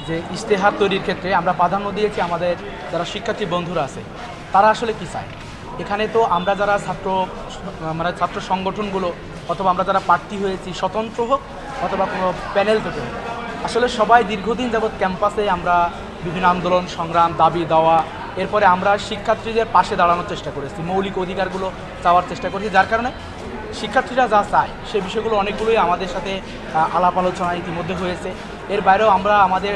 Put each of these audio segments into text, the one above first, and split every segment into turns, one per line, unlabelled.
যে ইশতেহার তৈরির ক্ষেত্রে আমরা প্রাধান্য দিয়েছি আমাদের যারা শিক্ষার্থী বন্ধুরা আছে তারা আসলে কী চায়। এখানে তো আমরা যারা ছাত্র সংগঠনগুলো অথবা আমরা যারা প্রার্থী হয়েছি স্বতন্ত্র হোক অথবা কোনো প্যানেল থেকে হোক, আসলে সবাই দীর্ঘদিন যাবৎ ক্যাম্পাসে আমরা বিভিন্ন আন্দোলন সংগ্রাম দাবি দেওয়া, এরপরে আমরা শিক্ষার্থীদের পাশে দাঁড়ানোর চেষ্টা করেছি, মৌলিক অধিকারগুলো চাওয়ার চেষ্টা করেছি, যার কারণে শিক্ষার্থীরা যা চায় সেই বিষয়গুলো অনেকগুলোই আমাদের সাথে আলাপ আলোচনা ইতিমধ্যে হয়েছে। এর বাইরেও আমরা আমাদের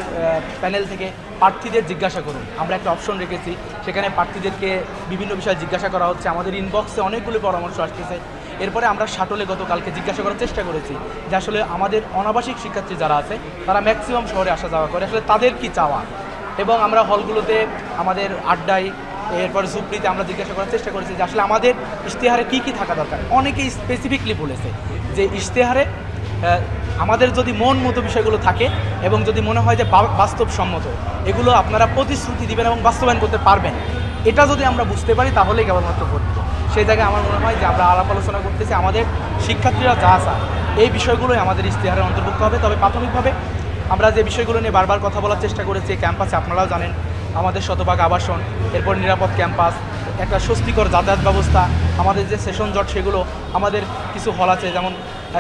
প্যানেল থেকে প্রার্থীদের জিজ্ঞাসা করুন, আমরা একটা অপশন রেখেছি, সেখানে প্রার্থীদেরকে বিভিন্ন বিষয়ে জিজ্ঞাসা করা হচ্ছে, আমাদের ইনবক্সে অনেকগুলো পরামর্শ আসতেছে। এরপরে আমরা শাটলে গতকালকে জিজ্ঞাসা করার চেষ্টা করেছি যে আসলে আমাদের অনাবাসিক শিক্ষার্থী যারা আছে তারা ম্যাক্সিমাম শহরে আসা যাওয়া করে, আসলে তাদের কি চাওয়া, এবং আমরা হলগুলোতে আমাদের আড্ডায় এরপরে সুপ্রিতে আমরা জিজ্ঞাসা করার চেষ্টা করেছি যে আসলে আমাদের ইশতেহারে কী কী থাকা দরকার। অনেকেই স্পেসিফিকলি বলেছে যে ইশতেহারে আমাদের যদি মন মতো বিষয়গুলো থাকে এবং যদি মনে হয় যে বাস্তবসম্মত এগুলো আপনারা প্রতিশ্রুতি দিবেন এবং বাস্তবায়ন করতে পারবেন, এটা যদি আমরা বুঝতে পারি তাহলেই কেবলমাত্র ভোট দেব। সেই জায়গায় আমার মনে হয় যে আমরা আলাপ আলোচনা করতেছি আমাদের শিক্ষার্থীরা যা চায় এই বিষয়গুলোই আমাদের ইশতেহারে অন্তর্ভুক্ত হবে। তবে প্রাথমিকভাবে আমরা যে বিষয়গুলো নিয়ে বারবার কথা বলার চেষ্টা করেছি ক্যাম্পাসে, আপনারাও জানেন আমাদের শতভাগ আবাসন, এরপর নিরাপদ ক্যাম্পাস, একটা স্বস্তিকর যাতায়াত ব্যবস্থা, আমাদের যে সেশন জট সেগুলো, আমাদের কিছু হল আছে যেমন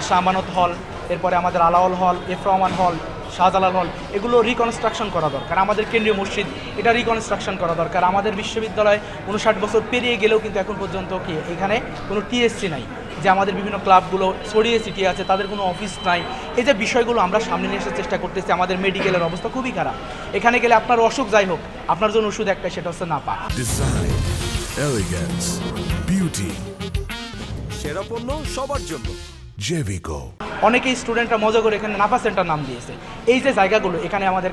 শাহমানত হল, এরপরে আমাদের আলাওল হল, এফ রহমান হল, শাহজালাল হল, এগুলো রিকনস্ট্রাকশন করা দরকার। আমাদের কেন্দ্রীয় মসজিদ এটা রিকনস্ট্রাকশন করা দরকার। আমাদের বিশ্ববিদ্যালয় 59 বছর পেরিয়ে গেলেও কিন্তু এখন পর্যন্ত কি এখানে কোনো টিএসসি নাই, যে আমাদের বিভিন্ন ক্লাবগুলো ছড়িয়ে ছিটিয়ে আছে তাদের কোনো অফিস নাই। এই যে বিষয়গুলো আমরা সামনে নিয়ে আসার চেষ্টা করতেছি। আমাদের মেডিকেলের অবস্থা খুবই খারাপ, এখানে গেলে আপনার অসুখ যাই হোক আপনার জন্য ওষুধ একটাই, সেটা হচ্ছে নাপা।
ডিজাইন, এলিগেন্স, বিউটি,
সেরা পণ্য সবার জন্য
জেভিকো।
অনেকেই স্টুডেন্টরা মজা করে এখানে নাপা সেন্টার নাম দিয়েছে। এই যে জায়গাগুলো এখানে আমাদের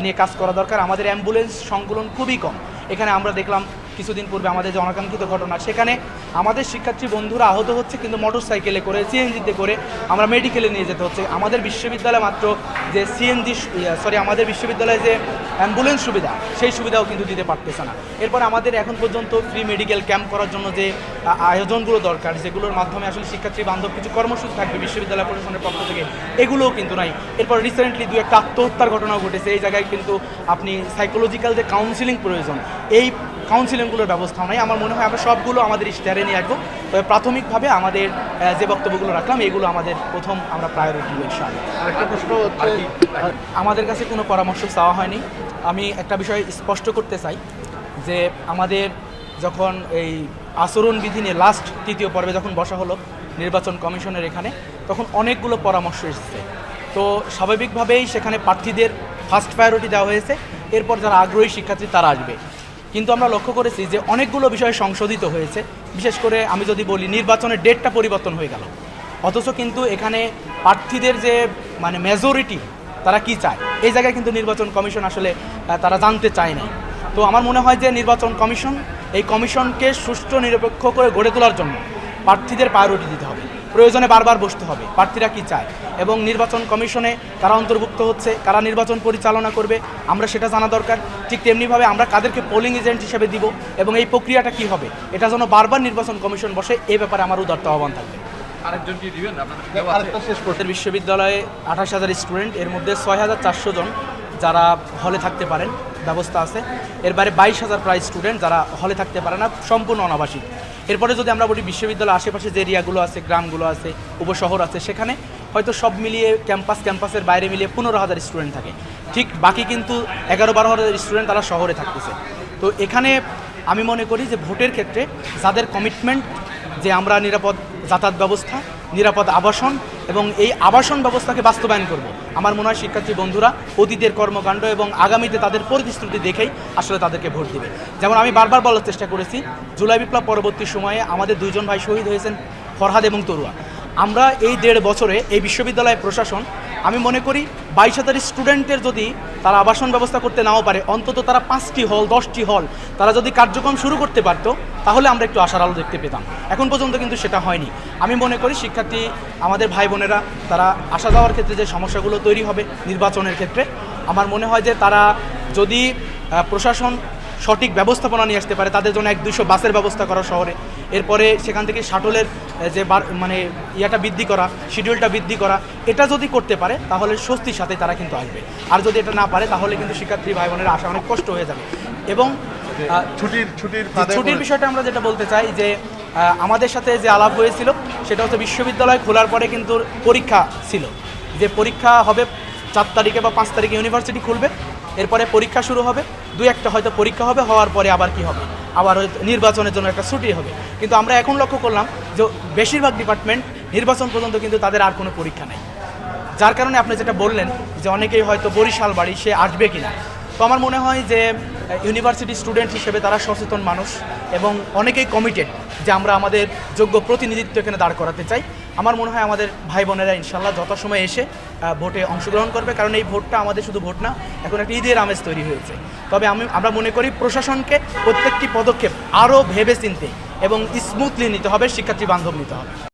নিয়ে কাজ করা দরকার। আমাদের অ্যাম্বুলেন্স সংকুলন খুবই কম। এখানে আমরা দেখলাম কিছুদিন পূর্বে আমাদের যে অনাকাঙ্ক্ষিত ঘটনা, সেখানে আমাদের শিক্ষার্থী বন্ধুরা আহত হচ্ছে কিন্তু মোটর সাইকেলে করে সিএনজিতে করে আমরা মেডিকেলে নিয়ে যেতে হচ্ছে। আমাদের বিশ্ববিদ্যালয়ে মাত্র যে আমাদের বিশ্ববিদ্যালয়ে যে অ্যাম্বুলেন্স সুবিধা সেই সুবিধাও কিন্তু দিতে পারতেছে না। এরপর আমাদের এখন পর্যন্ত ফ্রি মেডিকেল ক্যাম্প করার জন্য যে আয়োজনগুলো দরকার, যেগুলোর মাধ্যমে আসলে শিক্ষার্থী বান্ধব কিছু কর্মসূচি থাকবে বিশ্ববিদ্যালয় প্রশাসনের পক্ষ থেকে, এগুলোও কিন্তু নাই। এরপর রিসেন্টলি দু একটা আত্মহত্যার ঘটনাও ঘটেছে। এই জায়গায় কিন্তু আপনি সাইকোলজিক্যাল যে কাউন্সিলিং প্রয়োজন, এই কাউন্সিলিংগুলোর ব্যবস্থাও নাই। আমার মনে হয় আমরা সবগুলো আমাদের ইশতেহারে নিয়ে আসবো। তবে প্রাথমিকভাবে আমাদের যে বক্তব্যগুলো রাখলাম এগুলো আমাদের প্রথম আমরা প্রায়োরিটি দেব ইনশাআল্লাহ।
আরেকটা প্রশ্ন হচ্ছে,
আমাদের কাছে কোনো পরামর্শ চাওয়া হয়নি। আমি একটা বিষয় স্পষ্ট করতে চাই যে আমাদের যখন এই আচরণবিধি নিয়ে লাস্ট তৃতীয় পর্বে যখন বসা হলো নির্বাচন কমিশনের এখানে, তখন অনেকগুলো পরামর্শ এসেছে। তো স্বাভাবিকভাবেই সেখানে প্রার্থীদের ফার্স্ট প্রায়োরিটি দেওয়া হয়েছে, এরপর যারা আগ্রহী শিক্ষার্থী তারা আসবে। কিন্তু আমরা লক্ষ্য করেছি যে অনেকগুলো বিষয় সংশোধিত হয়েছে। বিশেষ করে আমি যদি বলি নির্বাচনের ডেটটা পরিবর্তন হয়ে গেল, অথচ কিন্তু এখানে প্রার্থীদের যে মেজরিটি তারা কি চায় এই জায়গায় কিন্তু নির্বাচন কমিশন আসলে তারা জানতে চায় না। তো আমার মনে হয় যে নির্বাচন কমিশন এই কমিশনকে সুষ্ঠু নিরপেক্ষ করে গড়ে তোলার জন্য প্রার্থীদের প্রায়োরিটি দিতে হবে, প্রয়োজনে বারবার বসতে হবে প্রার্থীরা কি চায়, এবং নির্বাচন কমিশনে কারা অন্তর্ভুক্ত হচ্ছে, কারা নির্বাচন পরিচালনা করবে আমরা সেটা জানা দরকার। ঠিক তেমনিভাবে আমরা কাদেরকে পোলিং এজেন্ট হিসেবে দিব এবং এই প্রক্রিয়াটা কি হবে এটা যেন বারবার নির্বাচন কমিশন বসে, এই ব্যাপারে আমার উদারত আহ্বান থাকবে।
আরেকজন কি দিবেন আরেকটা শেষ করতে।
আমাদের বিশ্ববিদ্যালয়ে 28,000 স্টুডেন্ট, এর মধ্যে 6,400 জন যারা হলে থাকতে পারেন ব্যবস্থা আছে। এর বাইরে 22,000 প্রায় স্টুডেন্ট যারা হলে থাকতে পারে না, সম্পূর্ণ অনাবাসিক। এরপরে যদি আমরা বলি বিশ্ববিদ্যালয়ের আশেপাশে যে এরিয়াগুলো আছে, গ্রামগুলো আছে, উপশহর আছে, সেখানে হয়তো সব মিলিয়ে ক্যাম্পাসের বাইরে মিলিয়ে 15,000 স্টুডেন্ট থাকে। ঠিক বাকি কিন্তু 11-12,000 স্টুডেন্ট তারা শহরে থাকতেছে। তো এখানে আমি মনে করি যে ভোটের ক্ষেত্রে যাদের কমিটমেন্ট যে আমরা নিরাপদ যাতায়াত ব্যবস্থা, নিরাপদ আবাসন এবং এই আবাসন ব্যবস্থাকে বাস্তবায়ন করব, আমার মনে হয় শিক্ষার্থী বন্ধুরা অতীতের কর্মকাণ্ড এবং আগামীতে তাদের প্রতিশ্রুতি দেখেই আসলে তাদেরকে ভোট দেবে। যেমন আমি বারবার বলার চেষ্টা করেছি, জুলাই বিপ্লব পরবর্তী সময়ে আমাদের 2 জন ভাই শহীদ হয়েছেন, ফরহাদ এবং তরুয়া। আমরা এই 1.5 বছরে এই বিশ্ববিদ্যালয় প্রশাসন আমি মনে করি 22,000 স্টুডেন্টের যদি তারা আবাসন ব্যবস্থা করতে নাও পারে, অন্তত তারা 5টি হল 10টি হল তারা যদি কার্যক্রম শুরু করতে পারত, তাহলে আমরা একটু আশার আলো দেখতে পেতাম। এখন পর্যন্ত কিন্তু সেটা হয়নি। আমি মনে করি শিক্ষার্থী আমাদের ভাই বোনেরা তারা আসা যাওয়ার ক্ষেত্রে যে সমস্যাগুলো তৈরি হবে নির্বাচনের ক্ষেত্রে, আমার মনে হয় যে তারা যদি প্রশাসন সঠিক ব্যবস্থাপনা নিয়ে আসতে পারে, তাদের জন্য 1-200 বাসের ব্যবস্থা করা শহরে, এরপরে সেখান থেকে শাটলের যে মানে ইয়াটা বৃদ্ধি করা, শিডিউলটা বৃদ্ধি করা, এটা যদি করতে পারে তাহলে স্বস্তির সাথে তারা কিন্তু আসবে। আর যদি এটা না পারে তাহলে কিন্তু শিক্ষার্থী ভাই বোনের আসা অনেক কষ্ট হয়ে যাবে। এবং ছুটির বিষয়টা আমরা যেটা বলতে চাই যে আমাদের সাথে যে আলাপ হয়েছিল সেটা হচ্ছে বিশ্ববিদ্যালয় খোলার পরে কিন্তু পরীক্ষা ছিল, যে পরীক্ষা হবে 4 তারিখে বা 5 তারিখে ইউনিভার্সিটি খুলবে, এরপরে পরীক্ষা শুরু হবে, 2-1টা হয়তো পরীক্ষা হবে, হওয়ার পরে আবার কি হবে, আবার হয়তো নির্বাচনের জন্য একটা ছুটি হবে। কিন্তু আমরা এখন লক্ষ্য করলাম যে বেশিরভাগ ডিপার্টমেন্ট নির্বাচন পর্যন্ত কিন্তু তাদের আর কোনো পরীক্ষা নেই, যার কারণে আপনি যেটা বললেন যে অনেকেই হয়তো বরিশাল বাড়ি, সে আসবে কিনা। তো আমার মনে হয় যে ইউনিভার্সিটি স্টুডেন্ট হিসেবে তারা সচেতন মানুষ এবং অনেকেই কমিটেড যে আমরা আমাদের যোগ্য প্রতিনিধিত্ব এখানে দাঁড় করাতে চাই। আমার মনে হয় আমাদের ভাই বোনেরা ইনশাল্লাহ যথাসময়ে এসে ভোটে অংশগ্রহণ করবে, কারণ এই ভোটটা আমাদের শুধু ভোট না, এখন একটা ঈদের আমেজ তৈরি হয়েছে। তবে আমরা মনে করি প্রশাসনকে প্রত্যেকটি পদক্ষেপ আরও ভেবে চিনতে এবং স্মুথলি নিতে হবে, শিক্ষার্থী বান্ধব নিতে হবে।